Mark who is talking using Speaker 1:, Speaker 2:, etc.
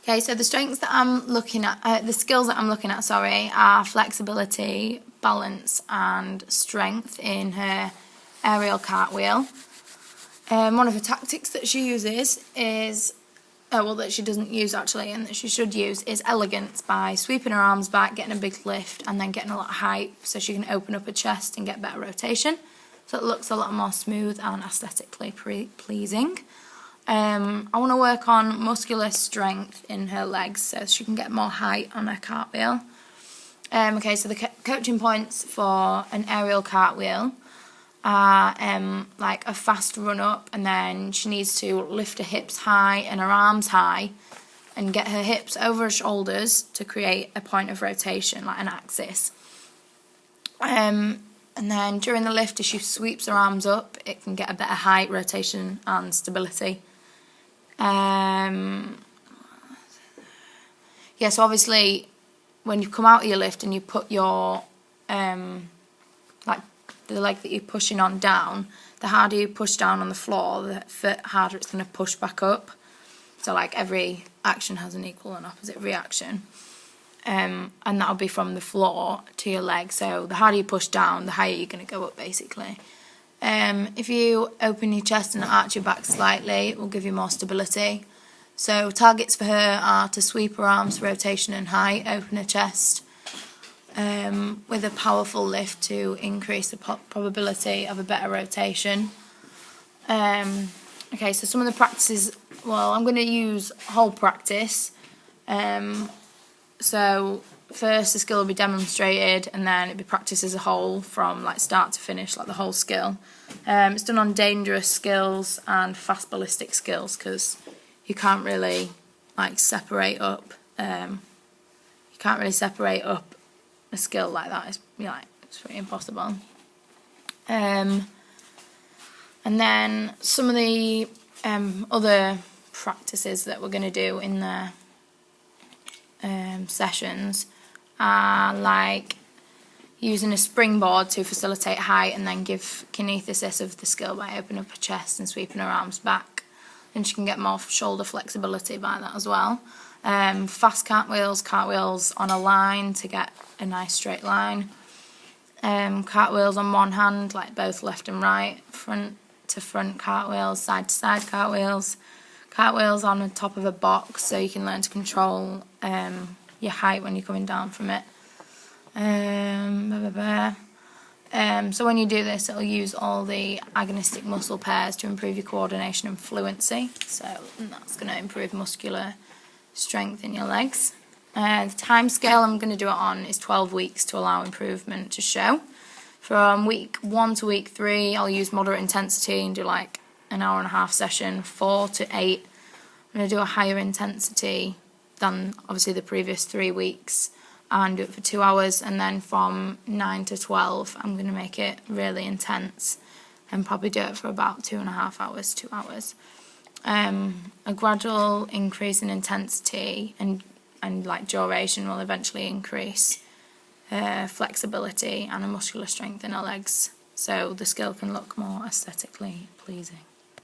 Speaker 1: Okay, so the strengths that I'm looking at, the skills that I'm looking at, are flexibility, balance and strength in her aerial cartwheel. One of the tactics that she uses is, that she doesn't use actually, and that she should use, is elegance, by sweeping her arms back, getting a big lift and then getting a lot of height so she can open up her chest and get better rotation. So it looks a lot more smooth and aesthetically pleasing. I want to work on muscular strength in her legs so she can get more height on her cartwheel. Okay, so the coaching points for an aerial cartwheel are like a fast run up, and then she needs to lift her hips high and her arms high and get her hips over her shoulders to create a point of rotation, like an axis. And then during the lift, as she sweeps her arms up, it can get a better height, rotation and stability. Yeah, so obviously when you come out of your lift and you put your like the leg that you're pushing on down, the harder you push down on the floor, the harder it's going to push back up. So like every action has an equal and opposite reaction. And that'll be from the floor to your leg. So the harder you push down, the higher you're going to go up, basically. If you open your chest and arch your back slightly, it will give you more stability. So targets for her are to sweep her arms, rotation and height, open her chest, with a powerful lift to increase the probability of a better rotation. Okay, so some of the practices, I'm going to use whole practice. So first the skill will be demonstrated and then it'll be practiced as a whole from like start to finish, like the whole skill. It's done on dangerous skills and fast ballistic skills because you can't really like separate up. You can't really separate up a skill like that. It's pretty impossible. And then some of the other practices that we're going to do in the sessions are like using a springboard to facilitate height and then give kinesis of the skill by opening up her chest and sweeping her arms back, and she can get more shoulder flexibility by that as well. Fast cartwheels on a line to get a nice straight line. Cartwheels on one hand, like both left and right, front to front cartwheels, side to side cartwheels. Cartwheels on the top of a box so you can learn to control your height when you're coming down from it. So when you do this, it'll use all the agonistic muscle pairs to improve your coordination and fluency. So that's going to improve muscular strength in your legs. The time scale I'm going to do it on is 12 weeks to allow improvement to show. From week 1 to week 3, I'll use moderate intensity and do like an hour and a half session. 4 to 8, I'm going to do a higher intensity than obviously the previous 3 weeks and do it for 2 hours, and then from 9 to 12 I'm going to make it really intense and probably do it for about 2.5 hours, 2 hours. A gradual increase in intensity and like duration will eventually increase flexibility and a muscular strength in our legs, so the skill can look more aesthetically pleasing.